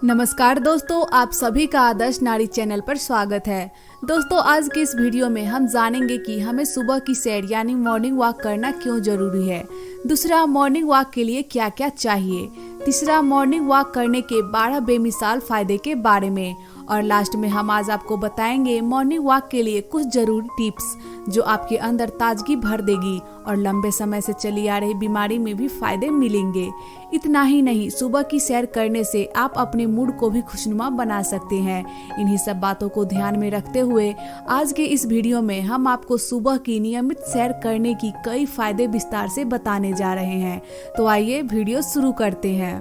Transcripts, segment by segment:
नमस्कार दोस्तों, आप सभी का आदर्श नारी चैनल पर स्वागत है। दोस्तों, आज के इस वीडियो में हम जानेंगे कि हमें सुबह की सैर यानी मॉर्निंग वॉक करना क्यों जरूरी है। दूसरा, मॉर्निंग वॉक के लिए क्या क्या चाहिए। तीसरा, मॉर्निंग वॉक करने के 12 बेमिसाल फायदे के बारे में। और लास्ट में हम आज आपको बताएंगे मॉर्निंग वॉक के लिए कुछ जरूरी टिप्स जो आपके अंदर ताजगी भर देगी और लंबे समय से चली आ रही बीमारी में भी फायदे मिलेंगे। इतना ही नहीं, सुबह की सैर करने से आप अपने मूड को भी खुशनुमा बना सकते हैं। इन्हीं सब बातों को ध्यान में रखते हुए आज के इस वीडियो में हम आपको सुबह की नियमित सैर करने की कई फायदे विस्तार से बताने जा रहे हैं। तो आइए वीडियो शुरू करते हैं।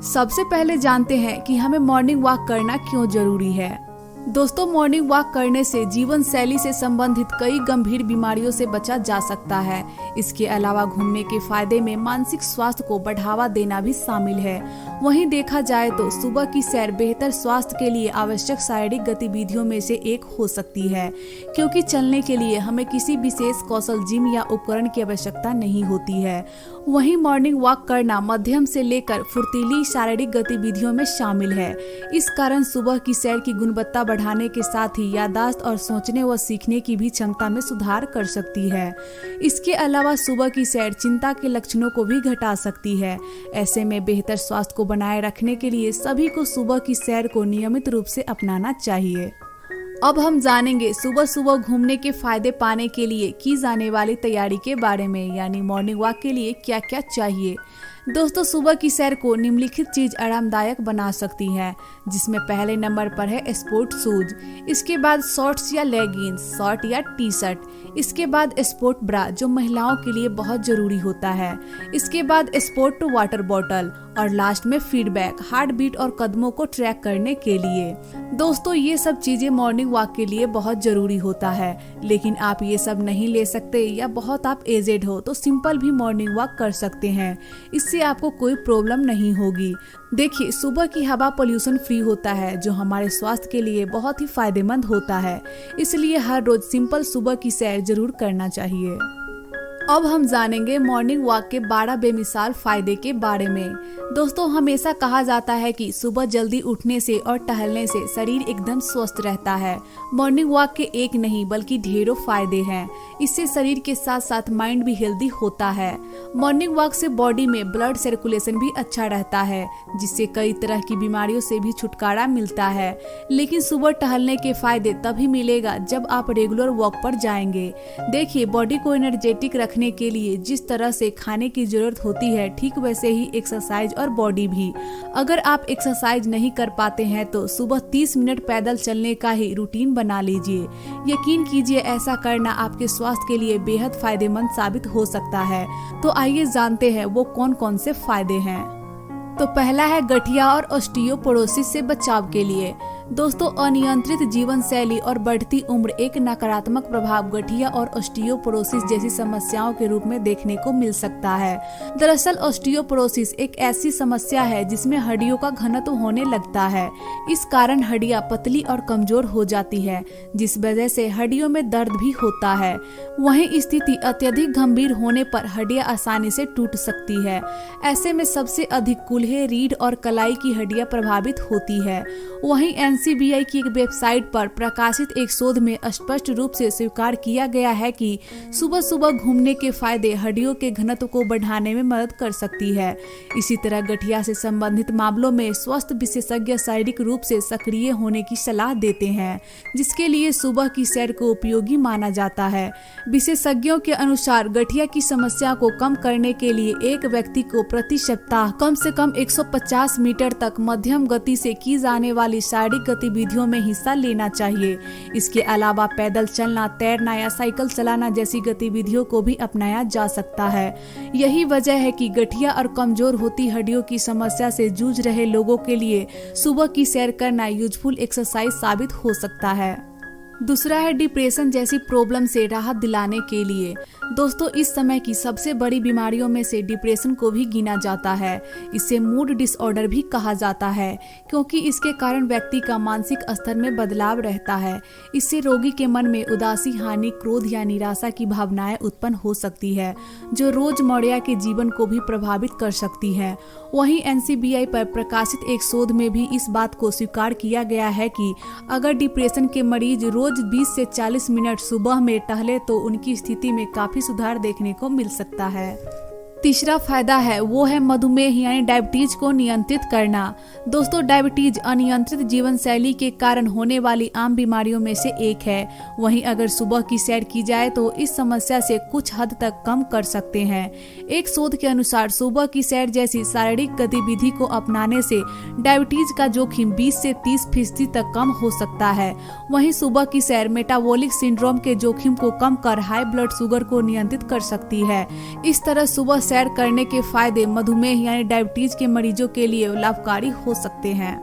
सबसे पहले जानते हैं कि हमें मॉर्निंग वॉक करना क्यों जरूरी है। दोस्तों, मॉर्निंग वॉक करने से जीवन शैली से संबंधित कई गंभीर बीमारियों से बचा जा सकता है। इसके अलावा घूमने के फायदे में मानसिक स्वास्थ्य को बढ़ावा देना भी शामिल है। वहीं देखा जाए तो सुबह की सैर बेहतर स्वास्थ्य के लिए आवश्यक शारीरिक गतिविधियों में से एक हो सकती है, क्योंकि चलने के लिए हमें किसी विशेष कौशल, जिम या उपकरण की आवश्यकता नहीं होती है। वहीं मॉर्निंग वॉक करना मध्यम से लेकर फुर्तीली शारीरिक गतिविधियों में शामिल है। इस कारण सुबह की सैर की गुणवत्ता बढ़ाने के साथ ही याददाश्त और सोचने व सीखने की भी क्षमता में सुधार कर सकती है। इसके अलावा सुबह की सैर चिंता के लक्षणों को भी घटा सकती है। ऐसे में बेहतर स्वास्थ्य को बनाए रखने के लिए सभी को सुबह की सैर को नियमित रूप से अपनाना चाहिए। अब हम जानेंगे सुबह सुबह घूमने के फायदे पाने के लिए की जाने वाली तैयारी के बारे में, यानी मॉर्निंग वॉक के लिए क्या क्या चाहिए। दोस्तों, सुबह की सैर को निम्नलिखित चीज आरामदायक बना सकती है, जिसमें पहले नंबर पर है स्पोर्ट शूज, इसके बाद शॉर्ट्स या लेगिंग्स, शॉर्ट या टी शर्ट, इसके बाद स्पोर्ट ब्रा जो महिलाओं के लिए बहुत जरूरी होता है, इसके बाद स्पोर्ट वाटर बॉटल और लास्ट में फीडबैक, हार्ट बीट और कदमों को ट्रैक करने के लिए। दोस्तों, ये सब चीजें मॉर्निंग वॉक के लिए बहुत जरूरी होता है, लेकिन आप ये सब नहीं ले सकते या बहुत आप एजेड हो तो सिंपल भी मॉर्निंग वॉक कर सकते हैं। इससे आपको कोई प्रॉब्लम नहीं होगी। देखिए, सुबह की हवा पोल्यूशन फ्री होता है, जो हमारे स्वास्थ्य के लिए बहुत ही फायदेमंद होता है। इसलिए हर रोज सिंपल सुबह की सैर जरूर करना चाहिए। अब हम जानेंगे मॉर्निंग वॉक के 12 बेमिसाल फायदे के बारे में। दोस्तों, हमेशा कहा जाता है कि सुबह जल्दी उठने से और टहलने से शरीर एकदम स्वस्थ रहता है। मॉर्निंग वॉक के एक नहीं बल्कि ढेरों फायदे हैं। इससे शरीर के साथ साथ माइंड भी हेल्दी होता है। मॉर्निंग वॉक से बॉडी में ब्लड सर्कुलेशन भी अच्छा रहता है, जिससे कई तरह की बीमारियों से भी छुटकारा मिलता है। लेकिन सुबह टहलने के फायदे तभी मिलेगा जब आप रेगुलर वॉक पर जाएंगे। देखिए, बॉडी को एनर्जेटिक रखने के लिए जिस तरह से खाने की जरूरत होती है, ठीक वैसे ही एक्सरसाइज और बॉडी भी। अगर आप एक्सरसाइज नहीं कर पाते हैं तो सुबह 30 मिनट पैदल चलने का ही रूटीन बना लीजिए। यकीन कीजिए, ऐसा करना आपके स्वास्थ्य के लिए बेहद फायदेमंद साबित हो सकता है। तो आइए जानते हैं वो कौन कौन से फायदे हैं। तो पहला है गठिया और ऑस्टियोपोरोसिस से बचाव के लिए। दोस्तों, अनियंत्रित जीवन शैली और बढ़ती उम्र एक नकारात्मक प्रभाव गठिया और ऑस्टियोपोरोसिस जैसी समस्याओं के रूप में देखने को मिल सकता है। दरअसल ऑस्टियोपोरोसिस एक ऐसी समस्या है जिसमें हड्डियों का घनत्व होने लगता है। इस कारण हड्डियां पतली और कमजोर हो जाती है, जिस वजह से हड्डियों में दर्द भी होता है। वहीं स्थिति अत्यधिक गंभीर होने पर हड्डियां आसानी से टूट सकती है। ऐसे में सबसे अधिक कूल्हे, रीढ़ और कलाई की हड्डियां प्रभावित होती है। वहीं NCBI की एक वेबसाइट पर प्रकाशित एक शोध में स्पष्ट रूप से स्वीकार किया गया है कि सुबह सुबह घूमने के फायदे हड्डियों के घनत्व को बढ़ाने में मदद कर सकती है। इसी तरह गठिया से संबंधित मामलों में स्वास्थ्य विशेषज्ञ शारीरिक रूप से सक्रिय होने की सलाह देते हैं, जिसके लिए सुबह की सैर को उपयोगी माना जाता है। विशेषज्ञों के अनुसार गठिया की समस्या को कम करने के लिए एक व्यक्ति को प्रति सप्ताह कम से कम 150 मीटर तक मध्यम गति से की जाने वाली शारीरिक गतिविधियों में हिस्सा लेना चाहिए। इसके अलावा पैदल चलना, तैरना या साइकिल चलाना जैसी गतिविधियों को भी अपनाया जा सकता है। यही वजह है कि गठिया और कमजोर होती हड्डियों की समस्या से जूझ रहे लोगों के लिए सुबह की सैर करना यूजफुल एक्सरसाइज साबित हो सकता है। दूसरा है डिप्रेशन जैसी प्रॉब्लम से राहत दिलाने के लिए। दोस्तों, इस समय की सबसे बड़ी बीमारियों में से डिप्रेशन को भी गिना जाता है। इसे मूड डिसऑर्डर भी कहा जाता है, क्योंकि इसके कारण व्यक्ति का मानसिक स्तर में बदलाव रहता है। इससे रोगी के मन में उदासी, हानि, क्रोध या निराशा की भावनाएं उत्पन्न हो सकती है, जो रोजमर्रा के जीवन को भी प्रभावित कर सकती है। वहीं NCBI पर प्रकाशित एक शोध में भी इस बात को स्वीकार किया गया है कि अगर डिप्रेशन के मरीज रोज 20 से 40 मिनट सुबह में टहले तो उनकी स्थिति में काफी सुधार देखने को मिल सकता है। तीसरा फायदा है वो है मधुमेह यानी डायबिटीज को नियंत्रित करना। दोस्तों, डायबिटीज अनियंत्रित जीवन शैली के कारण होने वाली आम बीमारियों में से एक है। वहीं अगर सुबह की सैर की जाए तो इस समस्या से कुछ हद तक कम कर सकते हैं। एक शोध के अनुसार सुबह की सैर जैसी शारीरिक गतिविधि को अपनाने से डायबिटीज का जोखिम 20 से 30% तक कम हो सकता है। वहीं सुबह की सैर मेटाबॉलिक सिंड्रोम के जोखिम को कम कर हाई ब्लड शुगर को नियंत्रित कर सकती है। इस तरह सुबह सैर करने के फायदे मधुमेह यानी डायबिटीज के मरीजों के लिए लाभकारी हो सकते हैं।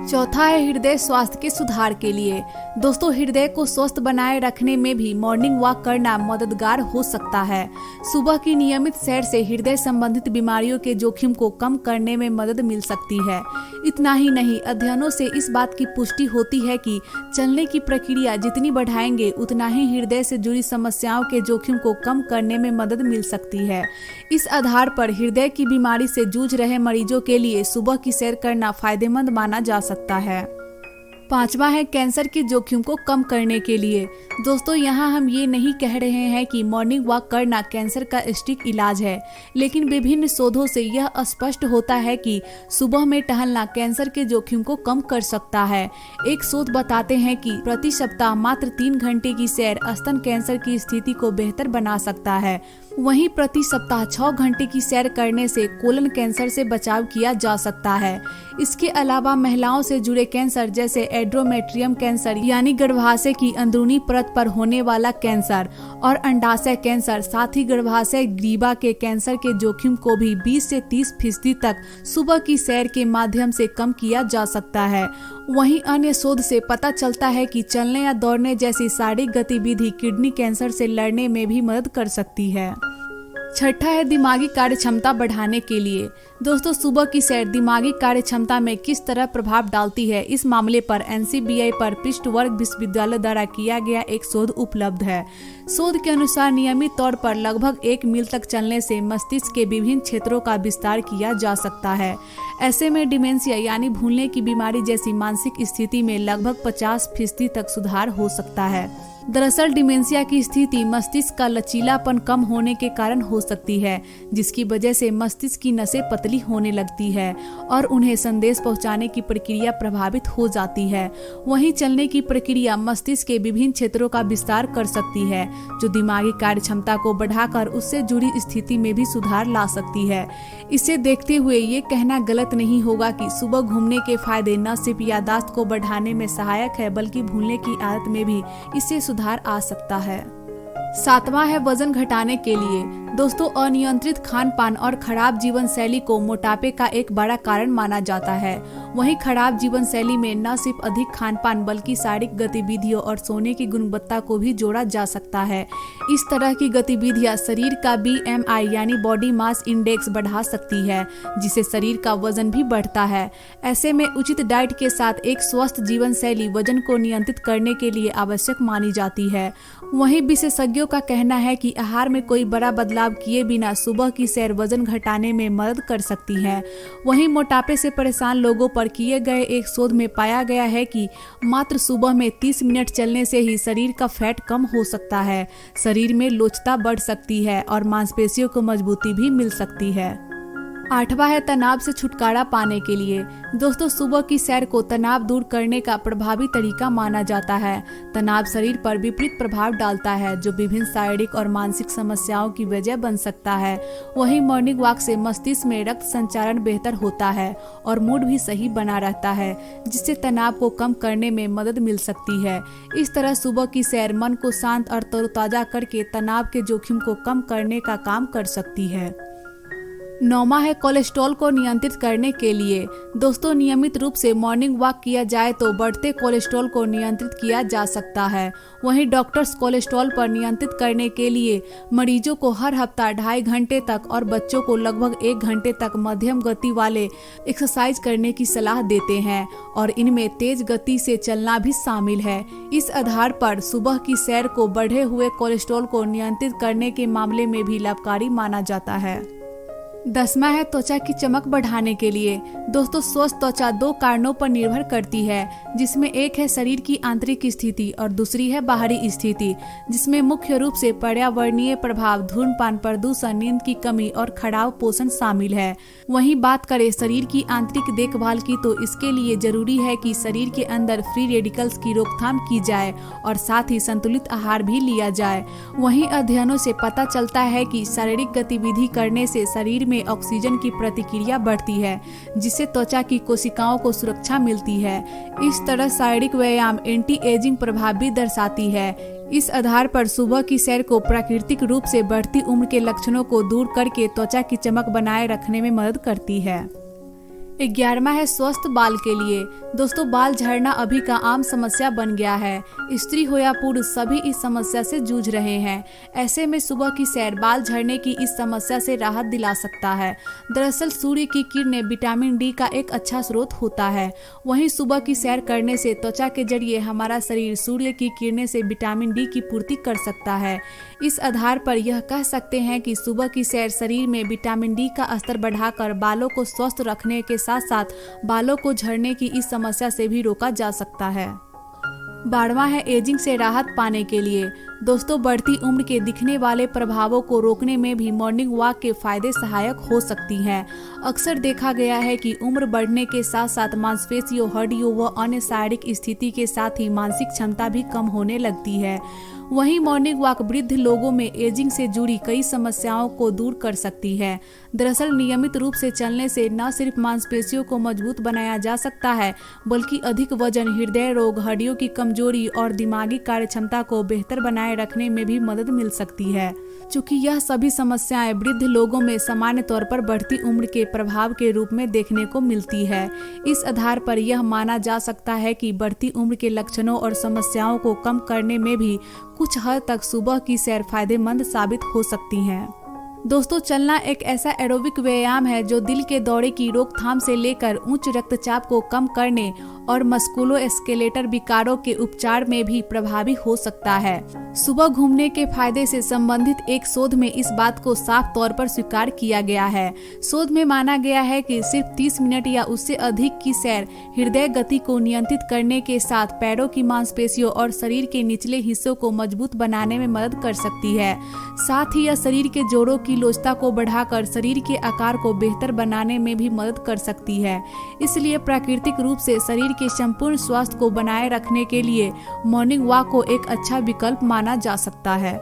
चौथा है हृदय स्वास्थ्य के सुधार के लिए। दोस्तों, हृदय को स्वस्थ बनाए रखने में भी मॉर्निंग वॉक करना मददगार हो सकता है। सुबह की नियमित सैर से हृदय संबंधित बीमारियों के जोखिम को कम करने में मदद मिल सकती है। इतना ही नहीं, अध्ययनों से इस बात की पुष्टि होती है कि चलने की प्रक्रिया जितनी बढ़ाएंगे उतना ही हृदय से जुड़ी समस्याओं के जोखिम को कम करने में मदद मिल सकती है। इस आधार पर हृदय की बीमारी से जूझ रहे मरीजों के लिए सुबह की सैर करना फायदेमंद माना जा सकता है। पांचवा है कैंसर के जोखिम को कम करने के लिए। दोस्तों, यहाँ हम ये नहीं कह रहे हैं कि मॉर्निंग वॉक करना कैंसर का सटीक इलाज है, लेकिन विभिन्न शोधों से यह स्पष्ट होता है कि सुबह में टहलना कैंसर के जोखिम को कम कर सकता है। एक शोध बताते हैं कि प्रति सप्ताह मात्र 3 घंटे की सैर स्तन कैंसर की स्थिति को बेहतर बना सकता है। वहीं प्रति सप्ताह 6 घंटे की सैर करने से कोलन कैंसर से बचाव किया जा सकता है। इसके अलावा महिलाओं से जुड़े कैंसर जैसे एंडोमेट्रियम कैंसर यानी गर्भाशय की अंदरूनी परत पर होने वाला कैंसर और अंडाशय कैंसर, साथ ही गर्भाशय ग्रीवा के कैंसर के जोखिम को भी 20 से 30% तक सुबह की सैर के माध्यम से कम किया जा सकता है। वहीं अन्य शोध से पता चलता है कि चलने या दौड़ने जैसी शारीरिक गतिविधि किडनी कैंसर से लड़ने में भी मदद कर सकती है। छठा है दिमागी कार्य क्षमता बढ़ाने के लिए। दोस्तों, सुबह की सैर दिमागी कार्य क्षमता में किस तरह प्रभाव डालती है, इस मामले पर NCBI पर पृष्ठवर्ग विश्वविद्यालय द्वारा किया गया एक शोध उपलब्ध है। शोध के अनुसार नियमित तौर पर लगभग 1 मील तक चलने से मस्तिष्क के विभिन्न क्षेत्रों का विस्तार किया जा सकता है। ऐसे में डिमेंशिया यानी भूलने की बीमारी जैसी मानसिक स्थिति में लगभग 50% तक सुधार हो सकता है। दरअसल डिमेंशिया की स्थिति मस्तिष्क का लचीलापन कम होने के कारण हो सकती है, जिसकी वजह से मस्तिष्क की नसें पतली होने लगती है और उन्हें संदेश पहुंचाने की प्रक्रिया प्रभावित हो जाती है। वहीं चलने की प्रक्रिया मस्तिष्क के विभिन्न क्षेत्रों का विस्तार कर सकती है, जो दिमागी कार्य क्षमता को बढ़ाकर उससे जुड़ी स्थिति में भी सुधार ला सकती है। इसे देखते हुए ये कहना गलत नहीं होगा कि सुबह घूमने के फायदे न सिर्फ याददाश्त को बढ़ाने में सहायक है, बल्कि भूलने की आदत में भी इससे सुधार आ सकता है। 7वां है वजन घटाने के लिए। दोस्तों, अनियंत्रित खान पान और खराब जीवन शैली को मोटापे का एक बड़ा कारण माना जाता है। वहीं खराब जीवन शैली में न सिर्फ अधिक खान पान बल्कि शारीरिक गतिविधियों और सोने की गुणवत्ता को भी जोड़ा जा सकता है। इस तरह की गतिविधियां शरीर का BMI यानी बॉडी मास इंडेक्स बढ़ा सकती है, जिससे शरीर का वजन भी बढ़ता है। ऐसे में उचित डाइट के साथ एक स्वस्थ जीवन शैली वजन को नियंत्रित करने के लिए आवश्यक मानी जाती है। वहीं विशेषज्ञों का कहना है कि आहार में कोई बड़ा बदलाव किए बिना सुबह की सैर वजन घटाने में मदद कर सकती है। वहीं मोटापे से परेशान लोगों पर किए गए एक शोध में पाया गया है कि मात्र सुबह में 30 मिनट चलने से ही शरीर का फैट कम हो सकता है, शरीर में लोचता बढ़ सकती है और मांसपेशियों को मजबूती भी मिल सकती है। 8वां है तनाव से छुटकारा पाने के लिए। दोस्तों, सुबह की सैर को तनाव दूर करने का प्रभावी तरीका माना जाता है। तनाव शरीर पर विपरीत प्रभाव डालता है, जो विभिन्न शारीरिक और मानसिक समस्याओं की वजह बन सकता है। वहीं मॉर्निंग वॉक से मस्तिष्क में रक्त संचारण बेहतर होता है और मूड भी सही बना रहता है, जिससे तनाव को कम करने में मदद मिल सकती है। इस तरह सुबह की सैर मन को शांत और तरोताजा करके तनाव के जोखिम को कम करने का काम कर सकती है। 9वां है कोलेस्ट्रॉल को नियंत्रित करने के लिए। दोस्तों, नियमित रूप से मॉर्निंग वॉक किया जाए तो बढ़ते कोलेस्ट्रॉल को नियंत्रित किया जा सकता है। वहीं डॉक्टर्स कोलेस्ट्रॉल पर नियंत्रित करने के लिए मरीजों को हर हफ्ता 2.5 घंटे तक और बच्चों को लगभग 1 घंटे तक मध्यम गति वाले एक्सरसाइज करने की सलाह देते हैं और इनमें तेज गति से चलना भी शामिल है। इस आधार पर सुबह की सैर को बढ़े हुए कोलेस्ट्रॉल को नियंत्रित करने के मामले में भी लाभकारी माना जाता है। 10वां है त्वचा की चमक बढ़ाने के लिए। दोस्तों, स्वस्थ त्वचा 2 कारणों पर निर्भर करती है, जिसमें एक है शरीर की आंतरिक स्थिति और दूसरी है बाहरी स्थिति, जिसमें मुख्य रूप से पर्यावरणीय प्रभाव, धूम्रपान, प्रदूषण, नींद की कमी और खराब पोषण शामिल है। वहीं बात करें शरीर की आंतरिक देखभाल की, तो इसके लिए जरूरी है कि शरीर के अंदर फ्री रेडिकल्स की रोकथाम की जाए और साथ ही संतुलित आहार भी लिया जाए। वहीं अध्ययनों से पता चलता है कि शारीरिक गतिविधि करने से शरीर में ऑक्सीजन की प्रतिक्रिया बढ़ती है, जिससे त्वचा की कोशिकाओं को सुरक्षा मिलती है। इस तरह शारीरिक व्यायाम एंटी एजिंग प्रभाव भी दर्शाती है। इस आधार पर सुबह की सैर को प्राकृतिक रूप से बढ़ती उम्र के लक्षणों को दूर करके त्वचा की चमक बनाए रखने में मदद करती है। 11वां है स्वस्थ बाल के लिए। दोस्तों, बाल झड़ना अभी का आम समस्या बन गया है। स्त्री हो या पुरुष, सभी इस समस्या से जूझ रहे हैं। ऐसे में सुबह की सैर बाल झड़ने की इस समस्या से राहत दिला सकता है। दरअसल सूर्य की किरणें विटामिन डी का एक अच्छा स्रोत होता है। वहीं सुबह की सैर करने से त्वचा के जरिए हमारा शरीर सूर्य की किरणें से विटामिन डी की पूर्ति कर सकता है। इस आधार पर यह कह सकते हैं कि सुबह की सैर शरीर में विटामिन डी का स्तर बढ़ाकर बालों को स्वस्थ रखने के साथ साथ बालों को झड़ने की इस समस्या से भी रोका जा सकता है। 12वां है एजिंग से राहत पाने के लिए। दोस्तों, बढ़ती उम्र के दिखने वाले प्रभावों को रोकने में भी मॉर्निंग वॉक के फायदे सहायक हो सकती हैं। अक्सर देखा गया है कि उम्र बढ़ने के साथ साथ मांसपेशियों, हड्डियों व अन्य शारीरिक स्थिति के साथ ही मानसिक क्षमता भी कम होने लगती है। वहीं मॉर्निंग वॉक वृद्ध लोगों में एजिंग से जुड़ी कई समस्याओं को दूर कर सकती है। दरअसल नियमित रूप से चलने से न सिर्फ मांसपेशियों को मजबूत बनाया जा सकता है, बल्कि अधिक वजन, हृदय रोग, हड्डियों की कमजोरी और दिमागी कार्यक्षमता को बेहतर बनाए रखने में भी मदद मिल सकती है। चूँकि यह सभी समस्याएं वृद्ध लोगों में सामान्य तौर पर बढ़ती उम्र के प्रभाव के रूप में देखने को मिलती है। इस आधार पर यह माना जा सकता है कि बढ़ती उम्र के लक्षणों और समस्याओं को कम करने में भी कुछ हद तक सुबह की सैर फायदेमंद साबित हो सकती हैं। दोस्तों, चलना एक ऐसा एरोबिक व्यायाम है जो दिल के दौरे की रोकथाम से लेकर उच्च रक्तचाप को कम करने और मस्कुलोस्केलेटल विकारों के उपचार में भी प्रभावी हो सकता है। सुबह घूमने के फायदे से संबंधित एक शोध में इस बात को साफ तौर पर स्वीकार किया गया है। शोध में माना गया है कि सिर्फ 30 मिनट या उससे अधिक की सैर हृदय गति को नियंत्रित करने के साथ पैरों की मांसपेशियों और शरीर के निचले हिस्सों को मजबूत बनाने में मदद कर सकती है। साथ ही यह शरीर के जोड़ों की लोचता को बढ़ाकर शरीर के आकार को बेहतर बनाने में भी मदद कर सकती है। इसलिए प्राकृतिक रूप से शरीर के संपूर्ण स्वास्थ्य को बनाए रखने के लिए मॉर्निंग वॉक को एक अच्छा विकल्प माना जा सकता है।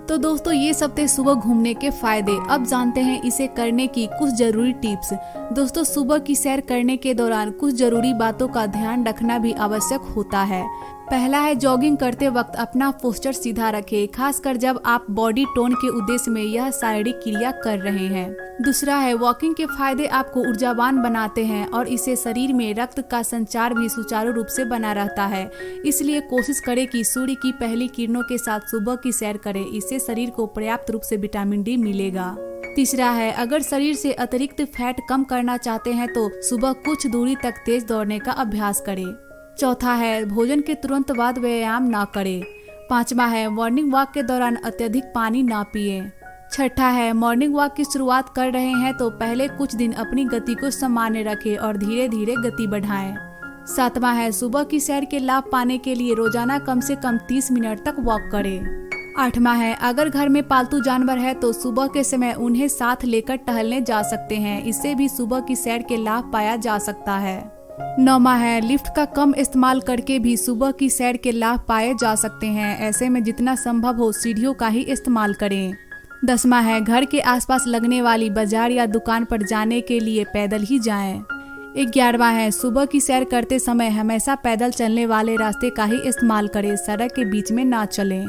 तो दोस्तों, ये सब थे सुबह घूमने के फायदे। अब जानते हैं इसे करने की कुछ जरूरी टिप्स। दोस्तों, सुबह की सैर करने के दौरान कुछ जरूरी बातों का ध्यान रखना भी आवश्यक होता है। पहला है, जॉगिंग करते वक्त अपना पोस्चर सीधा रखें, खासकर जब आप बॉडी टोन के उद्देश्य में यह शारीरिक क्रिया कर रहे हैं। दूसरा है, वॉकिंग के फायदे आपको ऊर्जावान बनाते हैं और इससे शरीर में रक्त का संचार भी सुचारू रूप से बना रहता है। इसलिए कोशिश करें कि सूर्य की पहली किरणों के साथ सुबह की सैर करें। इससे शरीर को पर्याप्त रूप से विटामिन डी मिलेगा। तीसरा है, अगर शरीर से अतिरिक्त फैट कम करना चाहते हैं तो सुबह कुछ दूरी तक तेज दौड़ने का अभ्यास करें। चौथा है, भोजन के तुरंत बाद व्यायाम ना करें। पांचवा है, मॉर्निंग वॉक के दौरान अत्यधिक पानी ना पिएं। छठा है, मॉर्निंग वॉक की शुरुआत कर रहे हैं तो पहले कुछ दिन अपनी गति को सामान्य रखें और धीरे धीरे गति बढ़ाएं। सातवां है, सुबह की सैर के लाभ पाने के लिए रोजाना कम से कम 30 मिनट तक वॉक करें। आठवां है, अगर घर में पालतू जानवर है तो सुबह के समय उन्हें साथ लेकर टहलने जा सकते हैं। इससे भी सुबह की सैर के लाभ पाया जा सकता है। नौवां है, लिफ्ट का कम इस्तेमाल करके भी सुबह की सैर के लाभ पाए जा सकते हैं। ऐसे में जितना संभव हो सीढ़ियों का ही इस्तेमाल करें। 10वां है, घर के आसपास लगने वाली बाजार या दुकान पर जाने के लिए पैदल ही जाएं। 11वां है, सुबह की सैर करते समय हमेशा पैदल चलने वाले रास्ते का ही इस्तेमाल करें, सड़क के बीच में ना चलें।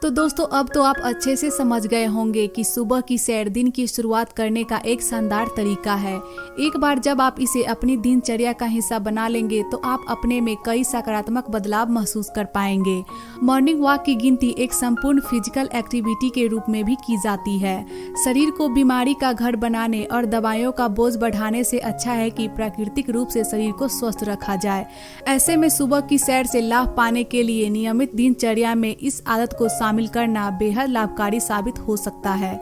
तो दोस्तों अब तो आप अच्छे से समझ गए होंगे कि सुबह की सैर दिन की शुरुआत करने का एक शानदार तरीका है। एक बार जब आप इसे अपनी दिनचर्या का हिस्सा बना लेंगे तो आप अपने में कई सकारात्मक बदलाव महसूस कर पाएंगे। मॉर्निंग वॉक की गिनती एक संपूर्ण फिजिकल एक्टिविटी के रूप में भी की जाती है। शरीर को बीमारी का घर बनाने और दवाइयों का बोझ बढ़ाने से अच्छा है कि प्राकृतिक रूप से शरीर को स्वस्थ रखा जाए। ऐसे में सुबह की सैर से लाभ पाने के लिए नियमित दिनचर्या में इस आदत को शामिल करना बेहद लाभकारी साबित हो सकता है।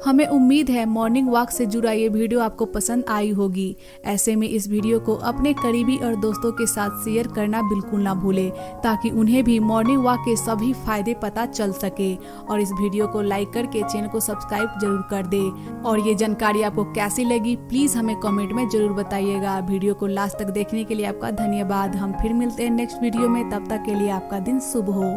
हमें उम्मीद है मॉर्निंग वॉक से जुड़ा ये वीडियो आपको पसंद आई होगी। ऐसे में इस वीडियो को अपने करीबी और दोस्तों के साथ शेयर करना बिल्कुल ना भूलें ताकि उन्हें भी मॉर्निंग वॉक के सभी फायदे पता चल सके। और इस वीडियो को लाइक करके चैनल को सब्सक्राइब जरूर कर दे। और ये जानकारी आपको कैसी लगी प्लीज हमें कमेंट में जरूर बताइएगा। वीडियो को लास्ट तक देखने के लिए आपका धन्यवाद। हम फिर मिलते हैं नेक्स्ट वीडियो में, तब तक के लिए आपका दिन शुभ हो।